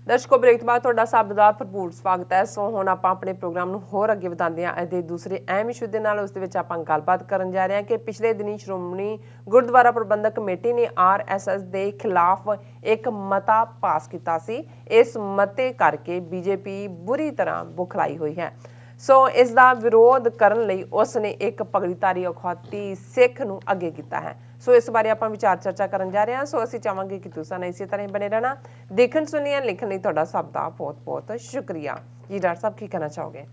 दर्शकों ब्रेक तो बाद तुहाडा सब दा भरपूर स्वागत है। सो हुण आपां अपने प्रोग्राम नूं होर अगे वधांदे हां। अज दे दूसरे अहम इशू दे नाल उस दे विच आपां गलबात करन जा रहे हां कि पिछले दिनी श्रोमणी गुरुद्वारा प्रबंधक कमेटी ने RSS दे खिलाफ एक मता पास कीता सी। इस मते करके BJP बुरी तरह बुखलाई हुई है। सो इसका विरोध करने लई उसने एक पगड़ीधारी अखौती सिख नूं अगे कीता है। सो इस बारे आपां विचार चर्चा करन जा रहे हैं। सो असीं चाहांगे कि तुसां ने इसी तरह बने रहना। देखण सुनिए लिखण लई तुहाडा सब दा बहुत बहुत शुक्रिया जी। डॉक्टर साहब की कहना चाहोगे?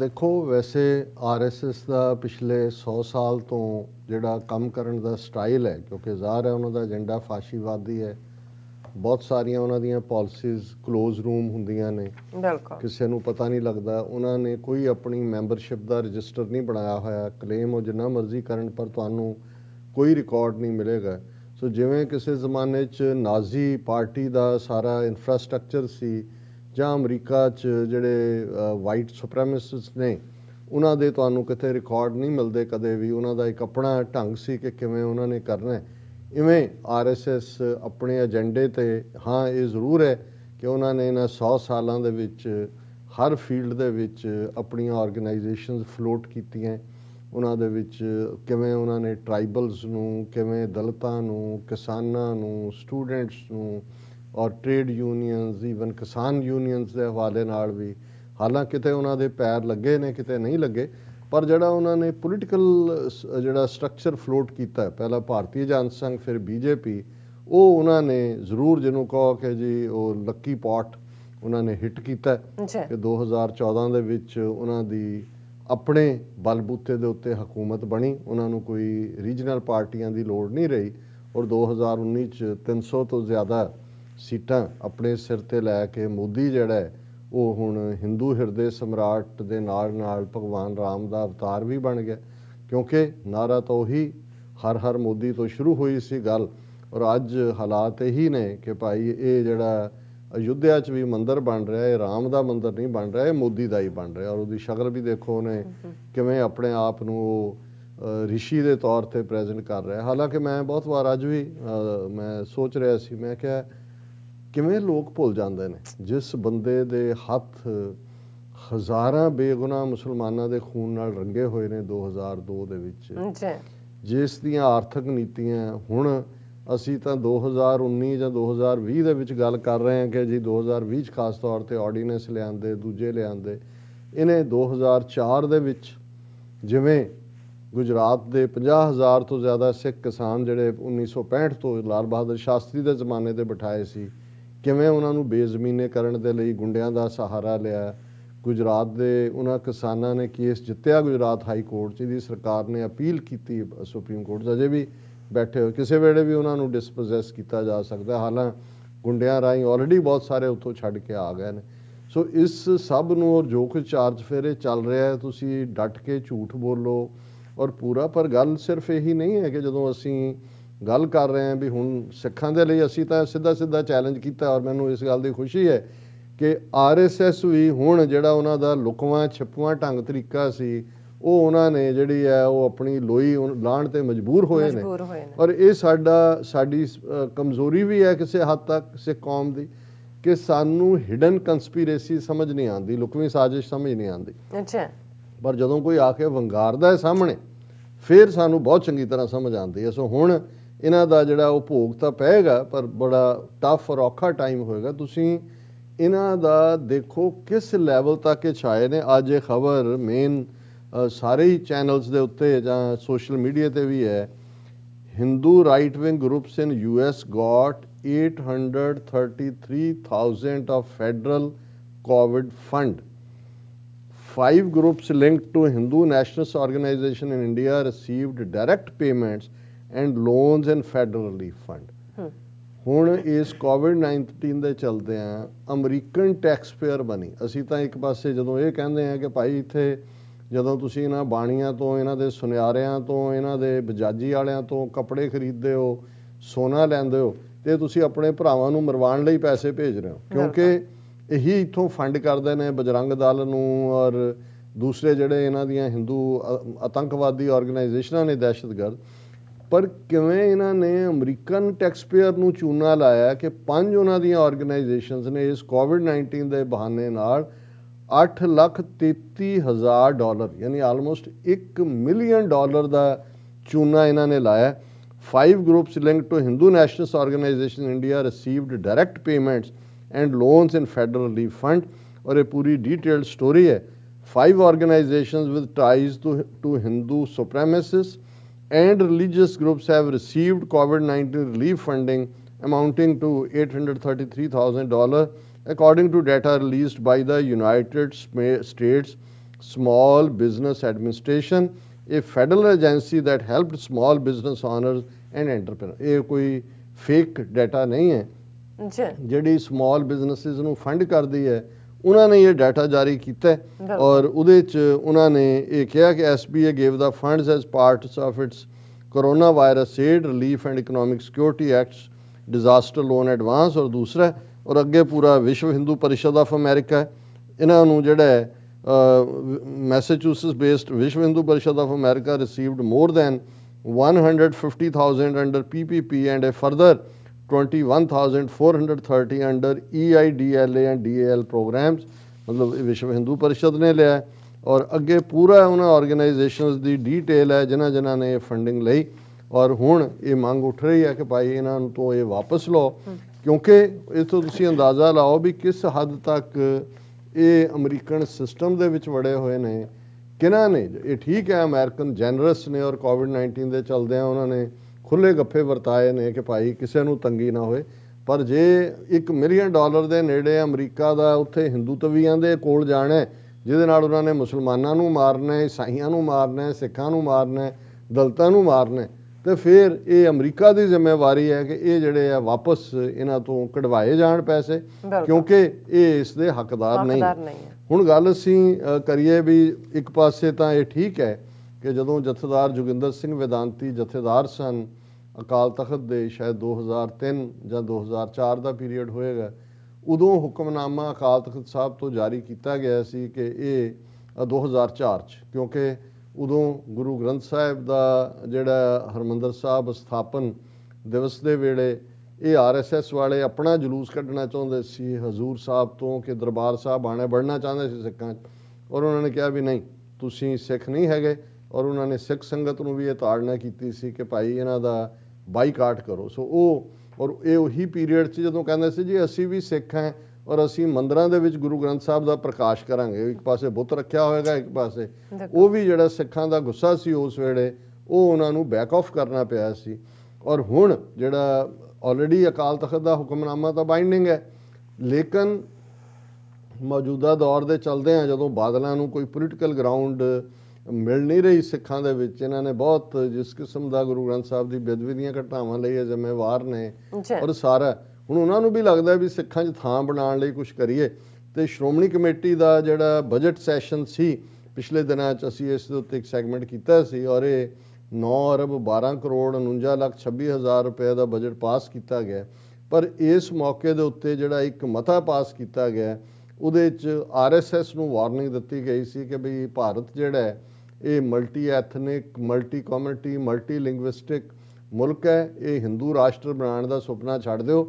देखो वैसे RSS का पिछले 100 साल तो जिहड़ा काम करन दा स्टाइल है, क्योंकि ज़ाहिर है उन्हां दा एजेंडा फाशीवादी है। बहुत सारिया उन्हां दियां पॉलिसीज़ क्लोज रूम हुंदियां ने, किसी नूं पता नहीं लगता। उन्होंने कोई अपनी मैंबरशिप का रजिस्टर नहीं बनाया होया। क्लेम वो जिन्ना मर्जी करन पर तुहानूं कोई रिकॉर्ड नहीं मिलेगा। सो जिवें किसी जमाने च नाजी पार्टी का सारा इंफ्रास्ट्रक्चर सी, जां अमरीका च जिहड़े वाइट सुप्रैमिसिस्ट ने उन्हां दे तुहानूं किते रिकॉर्ड नहीं मिलते कदे भी। उन्हां दा एक अपना ढंग सी कि किवें उन्हां ने करना है। इवें RSS अपने एजेंडे ते हाँ ये जरूर है कि उन्होंने इन्हां 100 सालों दे विच हर फील्ड दे विच अपनी ऑर्गेनाइजेशनस फ्लोट कीतियां। उन्हां दे विच किवें उन्होंने ट्राइबल्स नूं, किवें दलितां नूं, किसानां नूं, स्टूडेंट्स नूं और ट्रेड यूनियंस, ईवन किसान यूनियंस के हवाले नाल भी, हालांकि किते उन्हां दे पैर लगे ने किते नहीं लगे, पर जिहड़ा उन्होंने पोलिटिकल जिहड़ा स्ट्रक्चर फ्लोट किया है, पहला भारतीय जन संघ फिर BJP, वो उन्होंने जरूर जिन्हों कहो कि जी वो लक्की पॉट उन्होंने हिट किया कि 2014 दे विच उन्हां दी अपने बलबूते दे उत्ते हुकूमत बनी। उन्होंने कोई रीजनल पार्टियां दी लोड़ नहीं रही और 2019 च 300 तो ज़्यादा सीटां अपने सिर ते लैके मोदी जिहड़ा है वो हुण हिंदू हिरदे सम्राट दे नाल नाल भगवान राम का अवतार भी बन गया, क्योंकि नारा तो ही हर हर मोदी तो शुरू हुई सी गल। और अज हालात यही ने कि भाई ये जिहड़ा अयोध्या च भी मंदिर बन रहा है, राम का मंदिर नहीं बन रहा, है मोदी का ही बन रहा। और उसकी शक्ल भी देखो उन्हें किवें अपने आप नूं ऋषि के तौर पर प्रेजेंट कर रहा है। हालांकि मैं बहुत बार अज भी मैं सोच रहा सी, मैं क्या किवें लोग भुल जाते हैं जिस बंदे दे हथ हज़ारां बेगुनाह मुसलमानों के खून नाल रंगे हुए ने 2002 दे विच, जिस दियां आर्थिक नीतियां हुण असी तां 2019 ਜਾਂ 2020 ਦੇ ਵਿੱਚ ਗੱਲ कर रहे हैं कि जी 2020 'ਚ खास तौर पर ऑर्ਡੀਨੈਂਸ लिआंदे, दूजे लिआंदे। इन्हें 2004 ਦੇ ਵਿੱਚ ਜਿਵੇਂ गुजरात के 50,000 तो ज़्यादा सिख किसान जिहड़े 1965 तो लाल बहादुर शास्त्री के जमाने ते बिठाए सी, किवें उन्हां नूं बेज़मीने करन दे लई गुंडियां दा सहारा लिया। गुजरात के उन्हां किसानां ने केस जित्तिया गुजरात हाई कोर्ट च, इहदी सरकार ने अपील की सुप्रीम कोर्ट, अजे भी बैठे हो, किसी वेले भी उन्होंने डिसपोजैस किया जा सकता। हालांकि गुंडियां राही ऑलरेडी बहुत सारे उत्थों छड्ड के आ गए हैं। सो इस सब नूं और जो कुछ चार्ज फेरे चल रहा है, तुसी डट के झूठ बोलो और पूरा। पर गल सिर्फ यही नहीं है कि जदों असी गल कर रहे हैं भी हुण सिखां दे लई असी तां सीधा सीधा चैलेंज किया। और मैनूं इस गल की खुशी है कि RSS भी हुण जिहड़ा उन्हां दा लुकवां छिपवां ढंग तरीका सी वो उन्होंने जिहड़ी है वो अपनी लोई लाण ते मजबूर होए ने। और ये साडी कमज़ोरी भी है किसी हद तक सिख कौम की कि सानू हिडन कंस्पीरेसी समझ नहीं आती, लुकवी साजिश समझ नहीं आती। पर जदों कोई आके वंगारदा है सामने फिर सानू बहुत चंगी तरह समझ आती है। सो हुण इन्हां दा जिहड़ा वो भोग तां पएगा पर बड़ा टफ और औखा टाइम होएगा। तुसीं इन्हां दा देखो किस लैवल तक ये छाए ने। अज ये खबर मेन सारे ही चैनल्स के उत्ते जां सोशल मीडिया ते भी है, Hindu right wing groups in US got 833,000 of federal COVID fund. 5 groups linked to Hindu nationalist organization in India received direct payments and loans and federal relief fund. ਹੁਣ इस COVID-19 ਦੇ चलते अमरीकन टैक्स पेयर बनी। असी ਤਾਂ एक पासे ਜਦੋਂ ਇਹ ਕਹਿੰਦੇ हैं कि भाई ਇੱਥੇ ਜਦੋਂ ਤੁਸੀਂ ਇਹਨਾਂ ਬਾਣੀਆਂ ਤੋਂ, ਇਹਨਾਂ ਦੇ ਸੁਨਿਆਰਿਆਂ ਤੋਂ, ਇਹਨਾਂ ਦੇ ਬਜਾਜੀ ਵਾਲਿਆਂ ਤੋਂ ਕੱਪੜੇ ਖਰੀਦਦੇ ਹੋ, ਸੋਨਾ ਲੈਂਦੇ ਹੋ, ਤੇ ਤੁਸੀਂ ਆਪਣੇ ਭਰਾਵਾਂ ਨੂੰ ਮਰਵਾਉਣ ਲਈ ਪੈਸੇ ਭੇਜ ਰਹੇ ਹੋ, ਕਿਉਂਕਿ ਇਹੀ ਇੱਥੋਂ ਫੰਡ ਕਰਦੇ ਨੇ ਬਜਰੰਗ ਦਲ ਨੂੰ ਔਰ ਦੂਸਰੇ ਜਿਹੜੇ ਇਹਨਾਂ ਦੀਆਂ ਹਿੰਦੂ ਆਤੰਕਵਾਦੀ ਆਰਗੇਨਾਈਜੇਸ਼ਨਾਂ ਨੇ, ਦਹਿਸ਼ਤਗਰਦ। ਪਰ ਕਿਵੇਂ ਇਹਨਾਂ ਨੇ ਅਮਰੀਕਨ ਟੈਕਸਪੇਅਰ ਨੂੰ ਚੂਨਾ ਲਾਇਆ ਕਿ 5 ਉਹਨਾਂ ਦੀਆਂ ਆਰਗੇਨਾਈਜੇਸ਼ਨਸ ਨੇ ਇਸ ਕੋਵਿਡ-19 ਦੇ ਬਹਾਨੇ ਨਾਲ $8,33,000 ਯਾਨੀ ਆਲਮੋਸਟ $1 ਮਿਲੀਅਨ ਦਾ ਚੂਨਾ ਇਹਨਾਂ ਨੇ ਲਾਇਆ। 5 groups linked to Hindu nationalist organization in India received direct payments and loans in federal relief fund। और ये पूरी detailed story है। 5 organizations with ties to Hindu supremacists and religious groups have received COVID-19 relief funding amounting to $833,000 according to data released by the United States Small Business Administration, a federal agency that helped small business owners and entrepreneurs। ये कोई fake data नहीं है, ਜਿਹੜੀ small businesses ਨੂੰ fund ਕਰਦੀ ਹੈ ਉਹਨਾਂ ਨੇ ਇਹ ਡਾਟਾ ਜਾਰੀ ਕੀਤਾ ਔਰ ਉਹਦੇ 'ਚ ਉਹਨਾਂ ਨੇ ਇਹ ਕਿਹਾ ਕਿ SBA gave the funds as parts of its corona virus aid relief and economic security acts disaster loan advance। ਔਰ ਦੂਸਰਾ ਔਰ ਅੱਗੇ ਪੂਰਾ ਵਿਸ਼ਵ ਹਿੰਦੂ ਪਰਿਸ਼ਦ ਆਫ ਅਮਰੀਕਾ ਇਹਨਾਂ ਨੂੰ ਜਿਹੜਾ ਹੈ ਮੈਸੇਚੂਸਟਸ ਬੇਸਡ ਵਿਸ਼ਵ ਹਿੰਦੂ ਪਰਿਸ਼ਦ of America received more than 150,000 under PPP and a further 21,430 under EIDLA and DAL programmes. मतलब विश्व हिंदू परिषद ने लिया और अगे पूरा उन्होंने ऑर्गेनाइजेशंस की डिटेल है जिन्होंने जिन्होंने ये फंडिंग ली और हुण ये मंग उठ रही है कि भाई इन्हों तो ये वापस लो, क्योंकि इतों तुसीं अंदाज़ा लाओ भी किस हद तक ये अमरीकन सिस्टम दे विच वड़े हुए ने। किन्हां ने ये ठीक है अमेरिकन जनरस ने और कोविड-19 के चलदे उन्होंने खुले गप्फे वरताए ने कि भाई किसी को तंगी ना होए, पर जे $1 मिलियन के नेड़े अमरीका का उत्थे हिंदूतवियां दे कोल जाना है जिहदे नाल उन्होंने मुसलमानों नूं मारना है, ईसाइयां नूं मारना है, सिखां नूं मारना है, दलितां नूं मारना है, तो फिर ये अमरीका की जिम्मेवारी है कि ये जिहड़े आ वापस इन्हां तों कढवाए जाण पैसे, क्योंकि ये इसके हकदार नहीं। हुण गल असीं करिए भी एक पासे तां ये ठीक है कि जदों जथेदार जोगिंदर सिंह वेदांती जथेदार सन अकाल तख्त दे शायद 2003 ਜਾਂ 2004 ਦਾ ਪੀਰੀਅਡ ਹੋਏਗਾ, ਉਦੋਂ ਹੁਕਮਨਾਮਾ ਅਕਾਲ ਤਖਤ ਸਾਹਿਬ ਤੋਂ ਜਾਰੀ ਕੀਤਾ ਗਿਆ ਸੀ ਕਿ ਇਹ 2004 'ਚ, ਕਿਉਂਕਿ ਉਦੋਂ ਗੁਰੂ ਗ੍ਰੰਥ ਸਾਹਿਬ ਦਾ ਜਿਹੜਾ ਹਰਮੰਦਰ ਸਾਹਿਬ ਸਥਾਪਨ ਦਿਵਸ ਦੇ ਵੇਲੇ ਇਹ RSS ਵਾਲੇ ਆਪਣਾ ਜਲੂਸ ਕੱਢਣਾ ਚਾਹੁੰਦੇ ਸੀ ਹਜ਼ੂਰ ਸਾਹਿਬ ਤੋਂ ਕਿ ਦਰਬਾਰ ਸਾਹਿਬ ਆਣਾ बढ़ना ਚਾਹੁੰਦੇ ਸੀ ਸਿੱਖਾਂ 'ਚ, ਔਰ ਉਹਨਾਂ ਨੇ ਕਿਹਾ ਵੀ ਨਹੀਂ ਤੁਸੀਂ ਸਿੱਖ ਨਹੀਂ ਹੈਗੇ, और उन्होंने सिख संगत नूं भी ये ताड़ना की सी कि भाई इन्हां दा बाईकाट करो। सो और ये उही पीरीयड च जदों कहंदे सी जी असीं भी सिख हैं और असीं मंदिरां दे विच गुरु ग्रंथ साहिब दा प्रकाश करांगे, एक पासे बुत रखिया होएगा, एक पासे वो भी जिहड़ा सिखां दा गुस्सा सी उस वेले वो उन्हां नूं बैक ऑफ करना पिया सी। और हुण जिहड़ा ऑलरेडी अकाल तख्त दा हुक्मनामा तां बाइंडिंग है, लेकिन मौजूदा दौर दे चलदे हैं जदों बादलों नूं कोई पोलीटिकल ग्राउंड मिल नहीं रही सिखां दे विच, इन्हां ने बहुत जिस किस्म का गुरु ग्रंथ साहिब की बेदबी दी घटनावां लई जिम्मेवार ने और सारा हुण उन्हां नूं भी लगदा भी सिखां 'च थां बनाउण लई कुछ करिए। तो श्रोमणी कमेटी का जिहड़ा बजट सैशन सी पिछले दिनां 'च असीं इस दे उत्ते एक सैगमेंट कीता सी और ये 9 अरब 12 करोड़ 49,26,000 रुपए का बजट पास किया गया। पर इस मौके के उत्ते जिहड़ा एक मता पास किया गया उहदे च RSS नूं वार्निंग दित्ती गई सी कि बई भारत जिहड़ा है ये multi ethnic multi community multi linguistic मुल्क है, ये हिंदू राष्ट्र बनाने का सुपना छड्ड दिओ।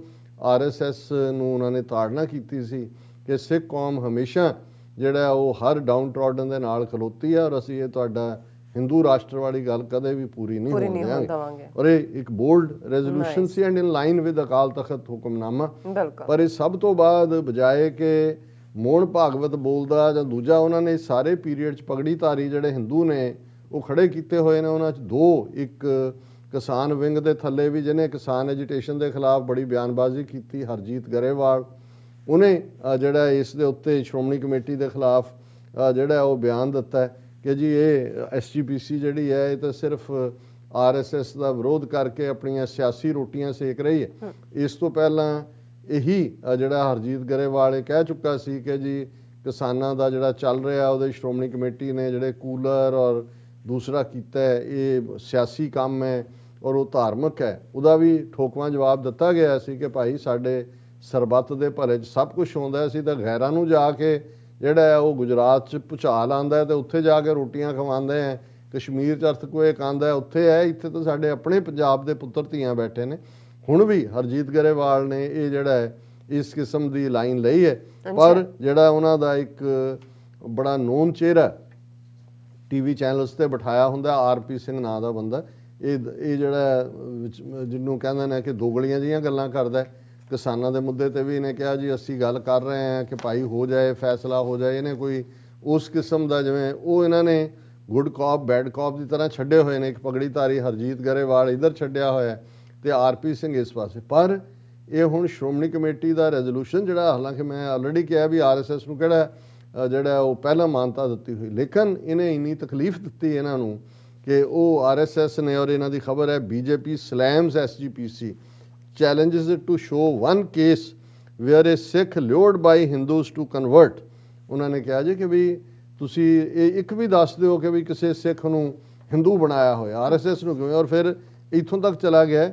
RSS नूं उन्होंने ताड़ना की सी कि सिख कौम हमेशा जिहड़ा वो हर डाउन ट्रॉडन दे नाल खलोती है और असीं ये तुहाडा हिंदू राष्ट्र वाली गल कदे भी पूरी नहीं होण देवांगे। और ये एक बोल्ड रेजोल्यूशन सी and in line with Akal Takht hukamnama. पर इस सब तो बाद बजाए कि मोहन भागवत बोलदा जां दूजा उन्होंने सारे पीरीयड पगड़ी धारी जिहड़े हिंदू ने वो खड़े किए हुए ने, उन्हां च दो एक किसान विंग के थले भी जिन्हें किसान एजिटेशन के खिलाफ बड़ी बयानबाजी की, हरजीत गरेवाल उन्हें जिहड़ा इस दे उत्ते श्रोमणी कमेटी के खिलाफ जिहड़ा वो बयान दिता है कि जी ये SGPC जिहड़ी है ये तो सिर्फ RSS का विरोध करके अपनियां सियासी रोटियां सेक रही है। इस तो पहला यही जिहड़ा हरजीत गरेवाल कह चुका सी कि जी किसानां दा जिहड़ा चल रहा उहदे श्रोमणी कमेटी ने जिहड़े कूलर और दूसरा कीता है ये सियासी काम है और वो धार्मिक है, उहदा भी ठोकवां जवाब दिता गया सी कि भाई साडे सरबत दे भले सब कुछ आउंदा है, असीं तां गैरां नूं जाके जिहड़ा है वो गुजरात च भुचाल आंदा है तो उत्थे जाके रोटियां खवांदे हैं ਕਸ਼ਮੀਰ 'ਚ ਅਰਥਕੁਏਕ ਆਉਂਦਾ ਉੱਥੇ ਹੈ, ਇੱਥੇ ਤਾਂ ਸਾਡੇ ਆਪਣੇ ਪੰਜਾਬ ਦੇ ਪੁੱਤਰ ਧੀਆਂ ਬੈਠੇ ਨੇ। ਹੁਣ ਵੀ ਹਰਜੀਤ ਗਰੇਵਾਲ ਨੇ ਇਹ ਜਿਹੜਾ ਹੈ ਇਸ ਕਿਸਮ ਦੀ ਲਾਈਨ ਲਈ ਹੈ, ਪਰ ਜਿਹੜਾ ਉਹਨਾਂ ਦਾ ਇੱਕ ਬੜਾ ਨੋਨ ਚਿਹਰਾ ਟੀਵੀ ਚੈਨਲਸ ਤੇ ਬਿਠਾਇਆ ਹੁੰਦਾ ਆਰਪੀ ਸਿੰਘ ਨਾਂ ਦਾ ਬੰਦਾ, ਇਹ ਜਿਹੜਾ ਜਿਹਨੂੰ ਕਹਿੰਦੇ ਨੇ ਕਿ ਦੋਗਲੀਆਂ ਜਿਹੀਆਂ ਗੱਲਾਂ ਕਰਦਾ। ਕਿਸਾਨਾਂ ਦੇ ਮੁੱਦੇ ਤੇ ਵੀ ਇਹਨੇ ਕਿਹਾ ਜੀ ਅਸੀਂ ਗੱਲ ਕਰ ਰਹੇ ਹਾਂ ਕਿ ਭਾਈ ਹੋ ਜਾਏ, ਫੈਸਲਾ ਹੋ ਜਾਏ। ਇਹਨੇ ਕੋਈ ਉਸ ਕਿਸਮ ਦਾ, ਜਿਵੇਂ ਉਹ ਇਹਨਾਂ ਨੇ ਗੁੱਡ ਕੌਪ ਬੈਡ ਕੌਪ ਦੀ ਤਰ੍ਹਾਂ ਛੱਡੇ ਹੋਏ ਨੇ। ਇੱਕ ਪਗੜੀਧਾਰੀ ਹਰਜੀਤ ਗਰੇਵਾਲ ਇੱਧਰ ਛੱਡਿਆ ਹੋਇਆ ਤੇ ਆਰਪੀ ਸਿੰਘ ਇਸ ਪਾਸੇ। ਪਰ ਇਹ ਹੁਣ ਸ਼੍ਰੋਮਣੀ ਕਮੇਟੀ ਦਾ ਰੈਜ਼ੋਲੂਸ਼ਨ ਜਿਹੜਾ, ਹਾਲਾਂਕਿ ਮੈਂ ਆਲਰੇਡੀ ਕਿਹਾ ਵੀ RSS ਨੂੰ ਕਿਹੜਾ ਜਿਹੜਾ ਉਹ ਪਹਿਲਾਂ ਮਾਨਤਾ ਦਿੱਤੀ ਹੋਈ, ਲੇਕਿਨ ਇਹਨੇ ਇੰਨੀ ਤਕਲੀਫ ਦਿੱਤੀ ਇਹਨਾਂ ਨੂੰ ਕਿ ਉਹ RSS ਨੇ, ਔਰ ਇਹਨਾਂ ਦੀ ਖਬਰ ਹੈ BJP slams SGPC challenges it to show one case where a Sikh lured by Hindus to convert। ਉਹਨਾਂ ਨੇ ਕਿਹਾ ਜੀ ਕਿ ਵੀ ਤੁਸੀਂ ਇਹ ਇੱਕ ਵੀ ਦੱਸ ਦਿਓ ਕਿ ਵੀ ਕਿਸੇ ਸਿੱਖ ਨੂੰ ਹਿੰਦੂ ਬਣਾਇਆ ਹੋਇਆ, RSS ਨੂੰ ਕਿਵੇਂ। ਔਰ ਫਿਰ ਇੱਥੋਂ ਤੱਕ ਚਲਾ ਗਿਆ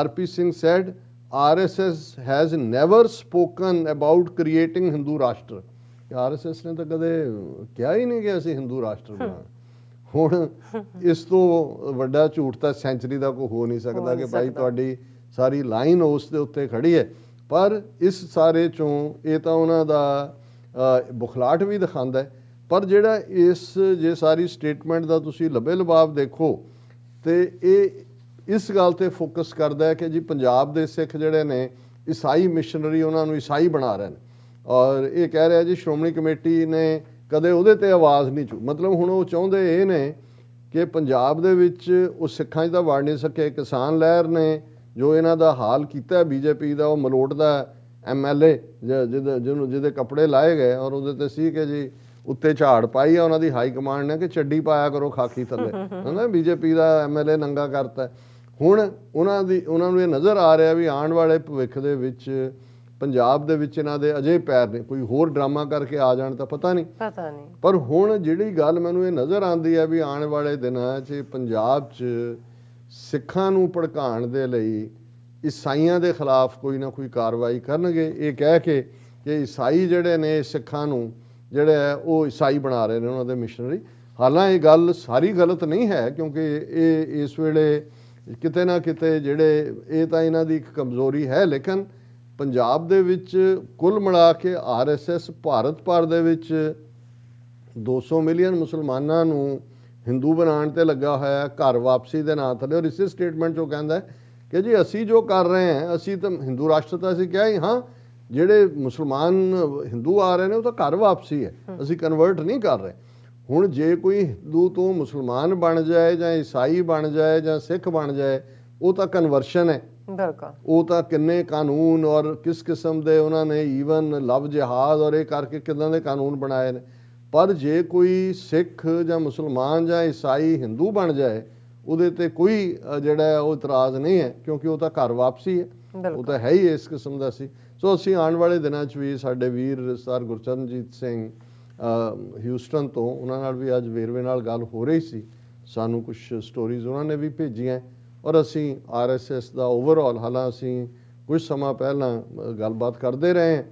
RP Singh said RSS has never spoken about creating Hindu ਰਾਸ਼ਟਰ। RSS ਨੇ ਤਾਂ ਕਦੇ ਕਿਹਾ ਹੀ ਨਹੀਂ ਕਿ ਅਸੀਂ ਹਿੰਦੂ ਰਾਸ਼ਟਰ ਬਣਾਉਣਾ। ਹੁਣ ਇਸ ਤੋਂ ਵੱਡਾ ਝੂਠ ਤਾਂ ਸੈਂਚਰੀ ਦਾ ਕੋਈ ਹੋ ਨਹੀਂ ਸਕਦਾ ਕਿ ਭਾਈ ਤੁਹਾਡੀ ਸਾਰੀ ਲਾਈਨ ਉਸ ਦੇ ਉੱਤੇ ਖੜੀ ਹੈ। ਪਰ ਇਸ ਸਾਰੇ ਚੋਂ ਇਹ ਤਾਂ ਉਹਨਾਂ ਦਾ ਬੁਖਲਾਟ ਵੀ ਦਿਖਾਉਂਦਾ ਹੈ। ਪਰ ਜਿਹੜਾ ਜੇ ਸਾਰੀ ਸਟੇਟਮੈਂਟ ਦਾ ਤੁਸੀਂ ਲੱਭੇ ਲਬਾਬ ਦੇਖੋ ਤੇ ਇਹ ਇਸ ਗੱਲ ਤੇ ਫੋਕਸ ਕਰਦਾ ਹੈ ਕਿ ਜੀ ਪੰਜਾਬ ਦੇ ਸਿੱਖ ਜਿਹੜੇ ਨੇ ਈਸਾਈ ਮਿਸ਼ਨਰੀ, ਉਹਨਾਂ ਨੂੰ ਈਸਾਈ ਬਣਾ ਰਹੇ ਨੇ। ਔਰ ਇਹ ਕਹਿ ਰਿਹਾ ਜੀ ਸ਼੍ਰੋਮਣੀ ਕਮੇਟੀ ਨੇ ਕਦੇ ਉਹਦੇ ਤੇ ਆਵਾਜ਼ ਨਹੀਂ ਚੁੱਕੀ। ਮਤਲਬ ਹੁਣ ਉਹ ਚਾਹੁੰਦੇ ਇਹ ਨੇ ਕਿ ਪੰਜਾਬ ਦੇ ਵਿੱਚ ਉਹ ਸਿੱਖਾਂ 'ਚ ਤਾਂ ਵੜ ਨਹੀਂ ਸਕੇ। ਕਿਸਾਨ ਲਹਿਰ ਨੇ ਜੋ ਇਹਨਾਂ ਦਾ ਹਾਲ ਕੀਤਾ BJP ਦਾ, ਉਹ ਮਲੋਟ ਦਾ MLA ਜਿਹਦੇ ਕੱਪੜੇ ਲਾਏ ਗਏ ਔਰ ਉਹਦੇ ਤੇ ਸੀ ਕਿ ਜੀ ਉੱਤੇ ਝਾੜ ਪਾਈ ਆ ਉਹਨਾਂ ਦੀ ਹਾਈ ਕਮਾਂਡ ਨੇ ਕਿ ਚੱਡੀ ਪਾਇਆ ਕਰੋ ਖਾਕੀ ਥੱਲੇ, ਹਨਾ। BJP ਦਾ MLA ਨੰਗਾ ਕਰਤਾ। ਹੁਣ ਉਹਨਾਂ ਨੂੰ ਇਹ ਨਜ਼ਰ ਆ ਰਿਹਾ ਵੀ ਆਉਣ ਵਾਲੇ ਭਵਿੱਖ ਦੇ ਵਿੱਚ ਪੰਜਾਬ ਦੇ ਵਿੱਚ ਇਹਨਾਂ ਦੇ ਅਜੇ ਪੈਰ ਨੇ, ਕੋਈ ਹੋਰ ਡਰਾਮਾ ਕਰਕੇ ਆ ਜਾਣ ਤਾਂ ਪਤਾ ਨਹੀਂ। ਪਰ ਹੁਣ ਜਿਹੜੀ ਗੱਲ ਮੈਨੂੰ ਇਹ ਨਜ਼ਰ ਆਉਂਦੀ ਹੈ ਵੀ ਆਉਣ ਵਾਲੇ ਦਿਨਾਂ 'ਚ ਪੰਜਾਬ 'ਚ ਸਿੱਖਾਂ ਨੂੰ ਭੜਕਾਉਣ ਦੇ ਲਈ ਈਸਾਈਆਂ ਦੇ ਖਿਲਾਫ ਕੋਈ ਨਾ ਕੋਈ ਕਾਰਵਾਈ ਕਰਨਗੇ, ਇਹ ਕਹਿ ਕੇ ਕਿ ਈਸਾਈ ਜਿਹੜੇ ਨੇ ਸਿੱਖਾਂ ਨੂੰ ਜਿਹੜੇ ਹੈ ਉਹ ਈਸਾਈ ਬਣਾ ਰਹੇ ਨੇ, ਉਹਨਾਂ ਦੇ ਮਿਸ਼ਨਰੀ। ਹਾਲਾਂਕਿ ਇਹ ਗੱਲ ਸਾਰੀ ਗਲਤ ਨਹੀਂ ਹੈ, ਕਿਉਂਕਿ ਇਹ ਇਸ ਵੇਲੇ ਕਿਤੇ ਨਾ ਕਿਤੇ ਜਿਹੜੇ ਇਹ ਤਾਂ ਇਹਨਾਂ ਦੀ ਇੱਕ ਕਮਜ਼ੋਰੀ ਹੈ। ਲੇਕਿਨ ਪੰਜਾਬ ਦੇ ਵਿੱਚ ਕੁੱਲ ਮਿਲਾ ਕੇ RSS ਭਾਰਤ ਭਰ ਦੇ ਵਿੱਚ 200 ਮਿਲੀਅਨ ਮੁਸਲਮਾਨਾਂ ਨੂੰ ਹਿੰਦੂ ਬਣਾਉਣ ਤੇ ਲੱਗਾ ਹੋਇਆ ਘਰ ਵਾਪਸੀ ਦੇ ਨਾਂ ਥੱਲੇ। ਔਰ ਇਸੇ ਸਟੇਟਮੈਂਟ 'ਚੋਂ ਕਹਿੰਦਾ ਕਿ ਜੀ ਅਸੀਂ ਜੋ ਕਰ ਰਹੇ ਹਾਂ, ਅਸੀਂ ਤਾਂ ਹਿੰਦੂ ਰਾਸ਼ਟਰ ਤਾਂ ਅਸੀਂ ਕਿਹਾ ਹੀ, ਹਾਂ ਜਿਹੜੇ ਮੁਸਲਮਾਨ ਹਿੰਦੂ ਆ ਰਹੇ ਨੇ ਉਹ ਤਾਂ ਘਰ ਵਾਪਸੀ ਹੈ, ਅਸੀਂ ਕਨਵਰਟ ਨਹੀਂ ਕਰ ਰਹੇ। ਹੁਣ ਜੇ ਕੋਈ ਹਿੰਦੂ ਤੋਂ ਮੁਸਲਮਾਨ ਬਣ ਜਾਏ ਜਾਂ ਈਸਾਈ ਬਣ ਜਾਏ ਜਾਂ ਸਿੱਖ ਬਣ ਜਾਏ, ਉਹ ਤਾਂ ਕਨਵਰਸ਼ਨ ਹੈ। ਉਹ ਤਾਂ ਕਿੰਨੇ ਕਾਨੂੰਨ ਔਰ ਕਿਸ ਕਿਸਮ ਦੇ ਉਹਨਾਂ ਨੇ ਈਵਨ ਲਵ ਜਿਹਾਦ ਔਰ ਇਹ ਕਰਕੇ ਕਿੱਦਾਂ ਦੇ ਕਾਨੂੰਨ ਬਣਾਏ ਨੇ। ਪਰ ਜੇ ਕੋਈ ਸਿੱਖ ਜਾਂ ਮੁਸਲਮਾਨ ਜਾਂ ਈਸਾਈ ਹਿੰਦੂ ਬਣ ਜਾਏ, ਉਹਦੇ ਤੇ ਕੋਈ ਜਿਹੜਾ ਉਹ ਇਤਰਾਜ਼ ਨਹੀਂ ਹੈ, ਕਿਉਂਕਿ ਉਹ ਤਾਂ ਘਰ ਵਾਪਸੀ ਹੈ, ਉਹ ਤਾਂ ਹੈ ਹੀ ਇਸ ਕਿਸਮ ਦਾ ਸੀ। ਸੋ ਅਸੀਂ ਆਉਣ ਵਾਲੇ ਦਿਨਾਂ 'ਚ ਵੀ ਸਾਡੇ ਵੀਰ ਸਰ ਗੁਰਚਰਨਜੀਤ ਸਿੰਘ ਹਿਊਸਟਨ ਤੋਂ, ਉਹਨਾਂ ਨਾਲ ਵੀ ਅੱਜ ਵੇਰਵੇ ਨਾਲ ਗੱਲ ਹੋ ਰਹੀ ਸੀ। ਸਾਨੂੰ ਕੁਝ ਸਟੋਰੀਜ਼ ਉਹਨਾਂ ਨੇ ਵੀ ਭੇਜੀਆਂ ਔਰ ਅਸੀਂ RSS ਦਾ ਓਵਰਆਲ, ਹਾਲਾਂ ਅਸੀਂ ਕੁਝ ਸਮਾਂ ਪਹਿਲਾਂ ਗੱਲਬਾਤ ਕਰਦੇ ਰਹੇ,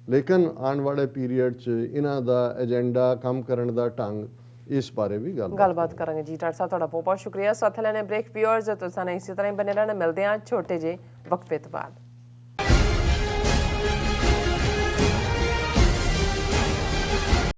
ਲੇਕਿਨ ਆਉਣ ਵਾਲੇ ਪੀਰੀਅਡ 'ਚ ਇਹਨਾਂ ਦਾ ਏਜੰਡਾ, ਕੰਮ ਕਰਨ ਦਾ ਢੰਗ, ਇਸ ਬਾਰੇ ਵੀ ਗੱਲਬਾਤ ਕਰਾਂਗੇ। ਜੀ ਡਾਕਟਰ ਸਾਹਿਬ ਤੁਹਾਡਾ ਬਹੁਤ ਬਹੁਤ ਸ਼ੁਕਰੀਆ। ਸਾਥ ਲੈਣੇ ਬ੍ਰੇਕ ਵਿਊਅਰਸ, ਤੁਸੀਂ ਇਸੇ ਤਰ੍ਹਾਂ ਹੀ ਬਣੇ ਰਹਿਣਾ। ਮਿਲਦੇ ਹਾਂ ਛੋਟੇ ਜਿਹੇ ਵਕਫੇ ਤੋਂ ਬਾਅਦ।